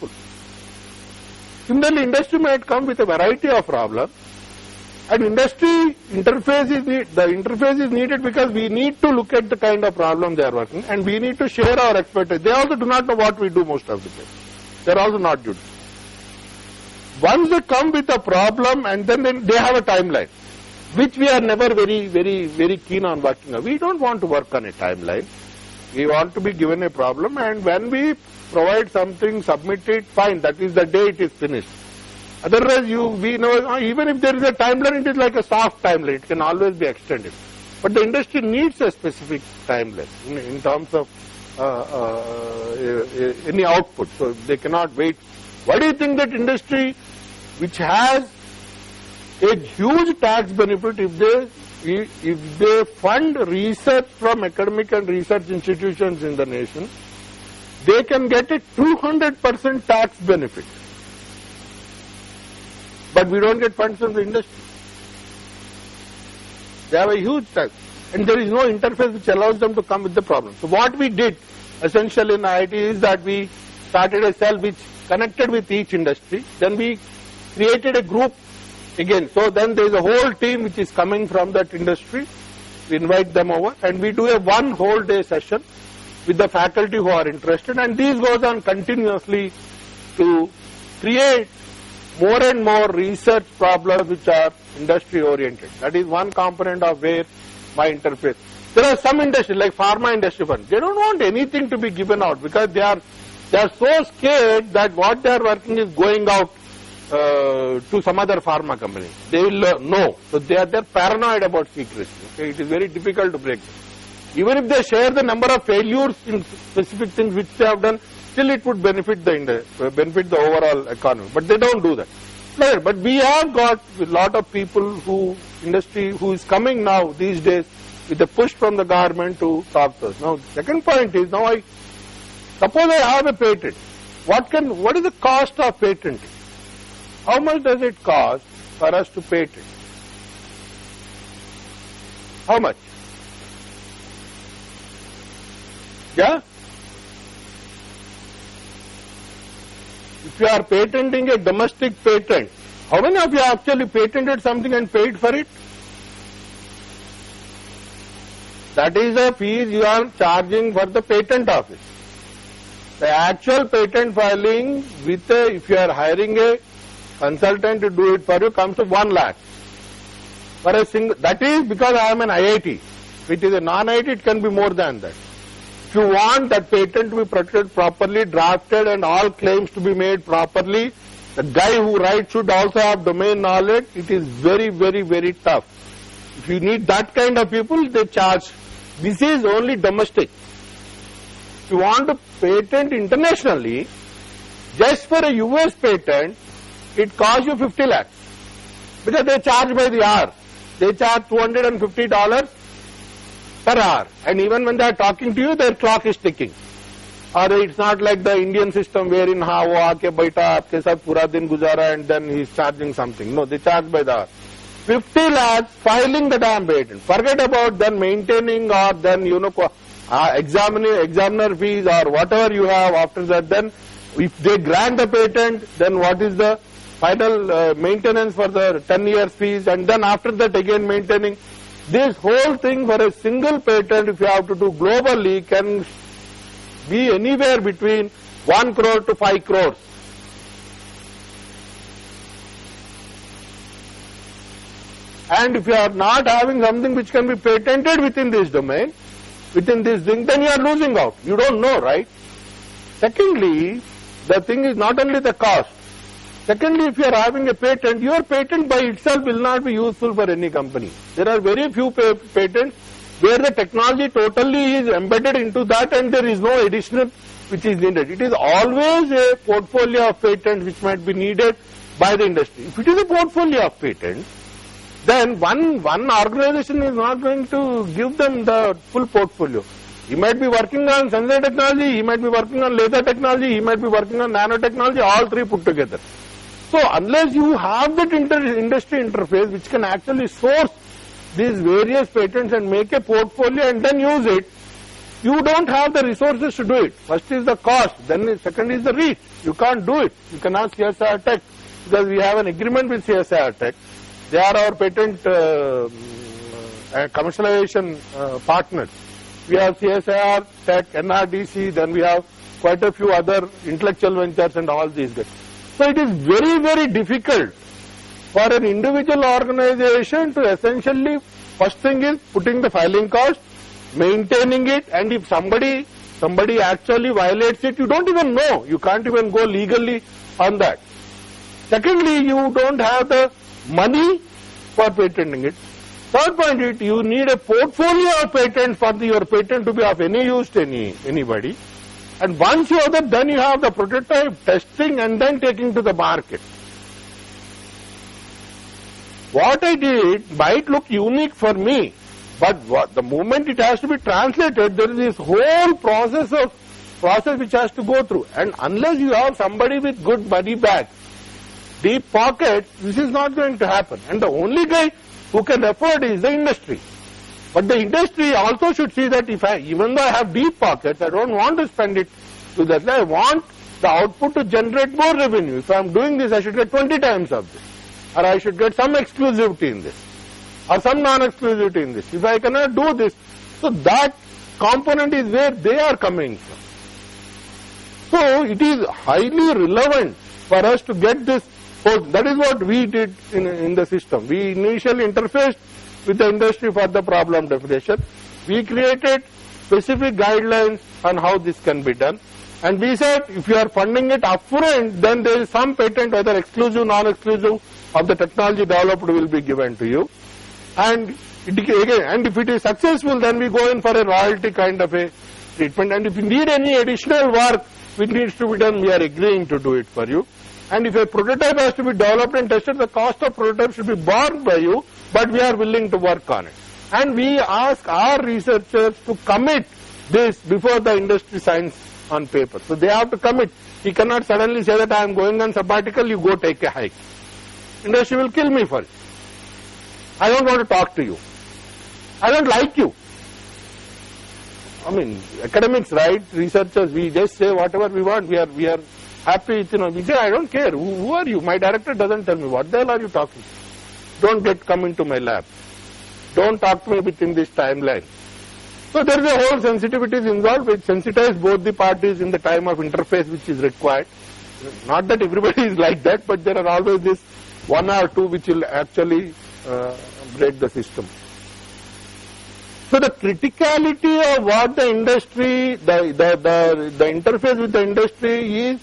useful. Similarly, industry might come with a variety of problems, and industry interface is needed because we need to look at the kind of problem they are working, and we need to share our expertise. They also do not know what we do most of the time. They are also not good. Once they come with a problem, and then they have a timeline, which we are never very keen on working on. We don't want to work on a timeline. We want to be given a problem, and when we provide something, submit it, fine, that is the day it is finished. Otherwise, we know, even if there is a timeline, it is like a soft timeline, it can always be extended. But the industry needs a specific timeline in terms of any output, so they cannot wait. Why do you think that industry, which has a huge tax benefit, if they fund research from academic and research institutions in the nation, they can get a 200% tax benefit. But we don't get funds from the industry. They have a huge tax, and there is no interface which allows them to come with the problem. So what we did essentially in IIT is that we started a cell which connected with each industry. Then we created a group again. So then there is a whole team which is coming from that industry. We invite them over, and we do a one whole day session with the faculty who are interested, and this goes on continuously to create more and more research problems which are industry oriented. That is one component of where my interface. There are some industries like pharma industry funds. They don't want anything to be given out because they are so scared that what they are working is going out to some other pharma company. They will know. So they are paranoid about secrecy. Okay? It is very difficult to break them. Even if they share the number of failures in specific things which they have done, still it would benefit the overall economy. But they don't do that. But we have got a lot of people who is coming now these days with a push from the government to talk to us. Now, second point is, suppose I have a patent. What is the cost of patenting? How much does it cost for us to patent? How much? Yeah? If you are patenting a domestic patent, how many of you actually patented something and paid for it? That is a fee you are charging for the patent office. The actual patent filing if you are hiring a consultant to do it for you comes to 1 lakh. For a single, that is because I am an IIT. If it is a non-IIT, it can be more than that. If you want that patent to be protected properly, drafted, and all claims to be made properly, the guy who writes should also have domain knowledge. It is very tough. If you need that kind of people, they charge. This is only domestic. If you want to patent internationally, just for a US patent, it costs you 50 lakhs. Because they charge by the hour. They charge $250 per hour. And even when they are talking to you, their clock is ticking. Or it's not like the Indian system wherein wo aake baita aapke saath pura din guzara and then he is charging something. No, they charge by the hour. 50 lakhs filing the damn patent. Forget about then maintaining or then examiner fees or whatever you have after that. Then if they grant the patent, then what is the final maintenance for the 10 years fees, and then after that again maintaining. This whole thing for a single patent, if you have to do globally, can be anywhere between 1 crore to 5 crores. And if you are not having something which can be patented within this domain, within this thing, then you are losing out. You don't know, right? Secondly, the thing is not only the cost. Secondly, if you are having a patent, your patent by itself will not be useful for any company. There are very few patents where the technology totally is embedded into that and there is no additional which is needed. It is always a portfolio of patents which might be needed by the industry. If it is a portfolio of patents, then one organization is not going to give them the full portfolio. He might be working on sensor technology, he might be working on laser technology, he might be working on nanotechnology, all three put together. So unless you have that industry interface which can actually source these various patents and make a portfolio and then use it, you don't have the resources to do it. First is the cost, then second is the reach. You can't do it. You can ask CSIR Tech, because we have an agreement with CSIR Tech. They are our patent commercialization partners. We have CSIR Tech, NRDC, then we have quite a few other intellectual ventures and all these guys. So it is very, very difficult for an individual organization to essentially, first thing is putting the filing cost, maintaining it, and if somebody actually violates it, you don't even know. You can't even go legally on that. Secondly, you don't have the money for patenting it. Third point is, you need a portfolio of patents for your patent to be of any use to anybody. And once you have that, then you have the prototype testing and then taking to the market. What I did might look unique for me, but the moment it has to be translated, there is this whole process which has to go through. And unless you have somebody with good money bag, deep pockets, this is not going to happen. And the only guy who can afford is the industry. But the industry also should see that even though I have deep pockets, I don't want to spend it to that. I want the output to generate more revenue. If I am doing this, I should get 20 times of this. Or I should get some exclusivity in this. Or some non-exclusivity in this. If I cannot do this, so that component is where they are coming from. So it is highly relevant for us to get this. So that is what we did in the system. We initially interfaced with the industry for the problem definition. We created specific guidelines on how this can be done. And we said, if you are funding it upfront, then there is some patent, whether exclusive, non-exclusive, of the technology developed will be given to you. And if it is successful, then we go in for a royalty kind of a treatment. And if you need any additional work which needs to be done, we are agreeing to do it for you. And if a prototype has to be developed and tested, the cost of prototype should be borne by you, but we are willing to work on it. And we ask our researchers to commit this before the industry signs on paper. So they have to commit. He cannot suddenly say that I am going on sabbatical, you go take a hike. Industry will kill me for it. I don't want to talk to you. I don't like you. I mean, academics, right? Researchers, we just say whatever we want. We are happy. We say, I don't care. Who are you? My director doesn't tell me. What the hell are you talking? Don't come into my lab. Don't talk to me within this timeline. So there is a whole sensitivities involved which sensitize both the parties in the time of interface which is required. Not that everybody is like that, but there are always this one or two which will actually break the system. So the criticality of what the industry, the interface with the industry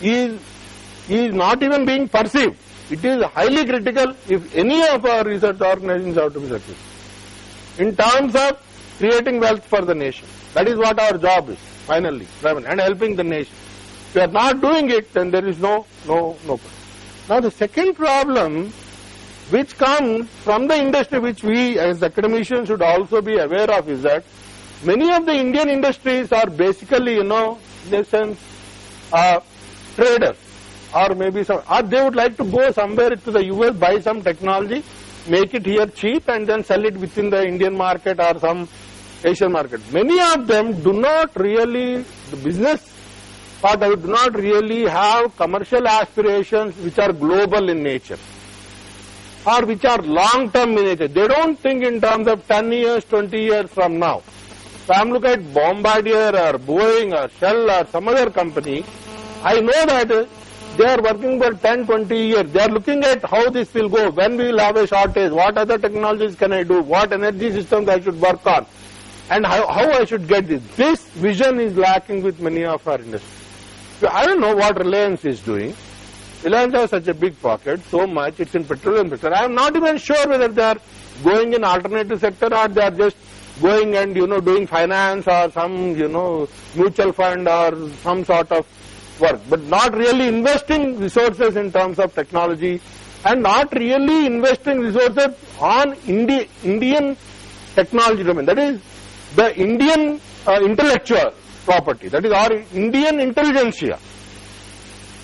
is not even being perceived. It is highly critical if any of our research organizations have to be successful. In terms of creating wealth for the nation. That is what our job is, finally, and helping the nation. If we are not doing it, then there is no. Now the second problem which comes from the industry, which we as academicians should also be aware of, is that many of the Indian industries are basically, in a sense, traders, or maybe or they would like to go somewhere to the US, buy some technology, make it here cheap, and then sell it within the Indian market or some Asian market. Many of them do not really, the business part of it, do not really have commercial aspirations which are global in nature, or which are long-term in nature. They don't think in terms of 10 years, 20 years from now. So I am looking at Bombardier or Boeing or Shell or some other company. I know that they are working for 10, 20 years. They are looking at how this will go, when we will have a shortage, what other technologies can I do, what energy systems I should work on, and how I should get this. This vision is lacking with many of our industries. So I don't know what Reliance is doing. Reliance has such a big pocket, so much, it's in petroleum sector. I am not even sure whether they are going in alternative sector or they are just going and, doing finance or some, mutual fund or some sort of work, but not really investing resources in terms of technology and not really investing resources on Indian technology domain. That is the Indian intellectual property. That is our Indian intelligentsia.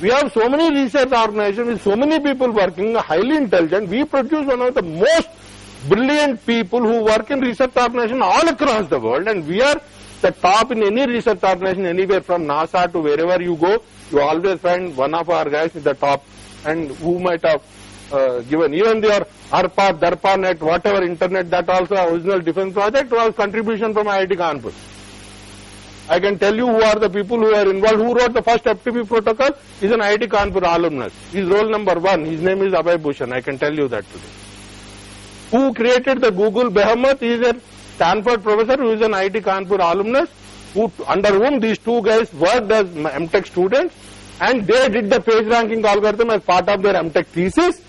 We have so many research organizations with so many people working, highly intelligent. We produce one of the most brilliant people who work in research organizations all across the world, and we are the top in any research organization anywhere from NASA to wherever you go, you always find one of our guys in the top, and who might have given even their ARPA, DARPANET, whatever internet, that also original defense project was contribution from IIT Kanpur. I can tell you who are the people who are involved. Who wrote the first FTP protocol is an IIT Kanpur alumnus. He's roll number 1. His name is Abhay Bhushan. I can tell you that today. Who created the Google Behemoth is a Stanford professor who is an IIT Kanpur alumnus, under whom these two guys worked as MTech students, and they did the page ranking algorithm as part of their MTech thesis.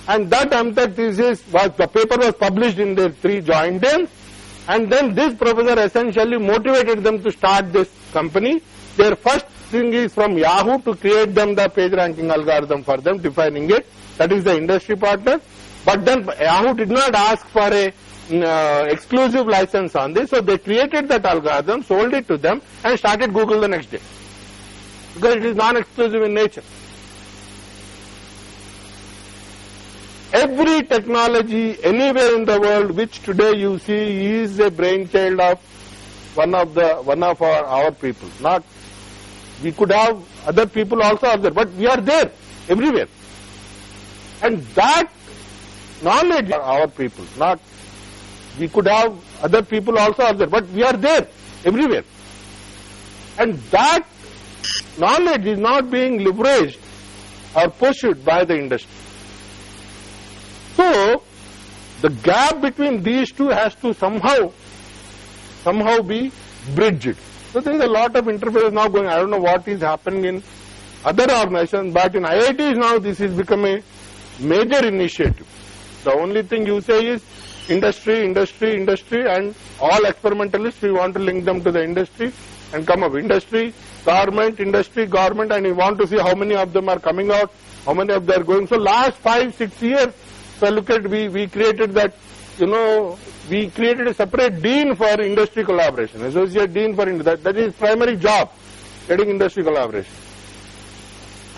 And that MTech thesis the paper was published in their 3 joint names. And then this professor essentially motivated them to start this company. Their first thing is from Yahoo to create them the page ranking algorithm for them, defining it. That is the industry partner. But then Yahoo did not ask for a exclusive license on this, so they created that algorithm, sold it to them, and started Google the next day, because it is non-exclusive in nature. Every technology anywhere in the world which today you see is a brainchild of one of our people. Not, we could have other people also out there, but we are there everywhere. And that knowledge are our people. Not, we could have other people also out there, but we are there everywhere. And that knowledge is not being leveraged or pursued by the industry. So, the gap between these two has to somehow be bridged. So there is a lot of interface now going. I don't know what is happening in other organizations, but in IITs now this is become a major initiative. The only thing you say is industry, industry, industry, and all experimentalists, we want to link them to the industry and come up. Industry, government, and you want to see how many of them are coming out, how many of them are going. So last 5-6 years, if I look at, we created that, we created a separate dean for industry collaboration, associate dean for that is primary job, getting industry collaboration.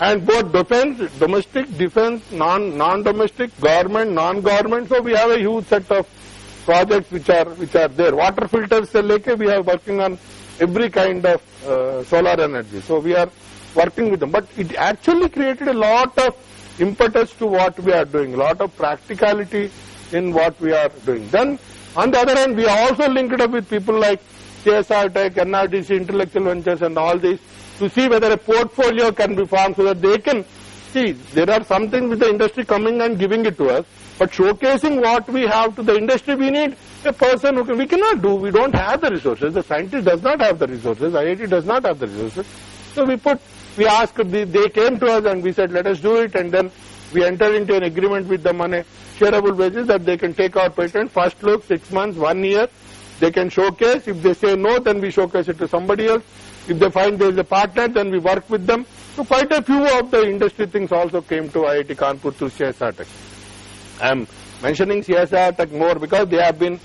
And both defense, domestic, defense, non-domestic, government, non-government. So we have a huge set of projects which are there. Water filters se leke, we are working on every kind of solar energy. So we are working with them. But it actually created a lot of impetus to what we are doing, a lot of practicality in what we are doing. Then on the other hand, we are also linked up with people like CSR Tech, NRDC, Intellectual Ventures, and all these, to see whether a portfolio can be formed so that they can see there are something with the industry coming and giving it to us, but showcasing what we have to the industry. We need a person who can, we cannot do, we don't have the resources, the scientist does not have the resources, IIT does not have the resources. So we asked, they came to us and we said let us do it, and then we entered into an agreement with them on a shareable basis that they can take our patent, first look, 6 months, 1 year, they can showcase. If they say no, then we showcase it to somebody else. If they find there is a partner, then we work with them. So quite a few of the industry things also came to IIT Kanpur through CSR Tech. I am mentioning CSR Tech more because they have been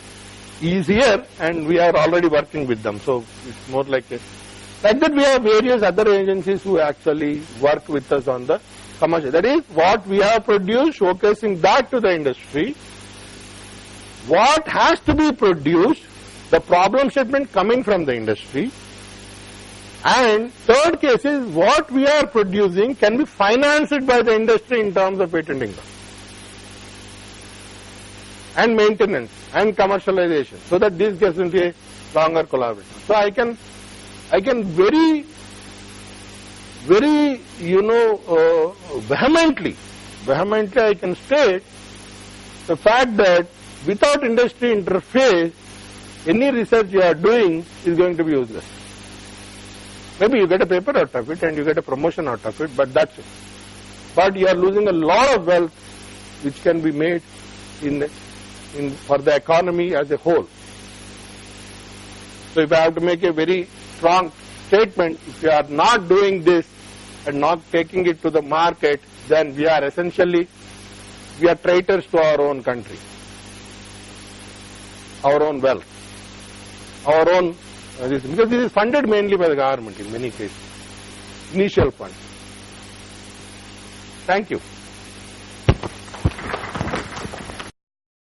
easier and we are already working with them. So it's more like that we have various other agencies who actually work with us on the commercial. That is what we have produced, showcasing that to the industry. What has to be produced, the problem statement coming from the industry. And third case is what we are producing can be financed by the industry in terms of patent income and maintenance and commercialization, so that this gets into a longer collaboration. So I can very vehemently I can state the fact that without industry interface, any research you are doing is going to be useless. Maybe you get a paper out of it and you get a promotion out of it, but that's it. But you are losing a lot of wealth which can be made for the economy as a whole. So if I have to make a very strong statement, if you are not doing this and not taking it to the market, then we are traitors to our own country, our own wealth, our own, because this is funded mainly by the government in many cases, initial fund. Thank you.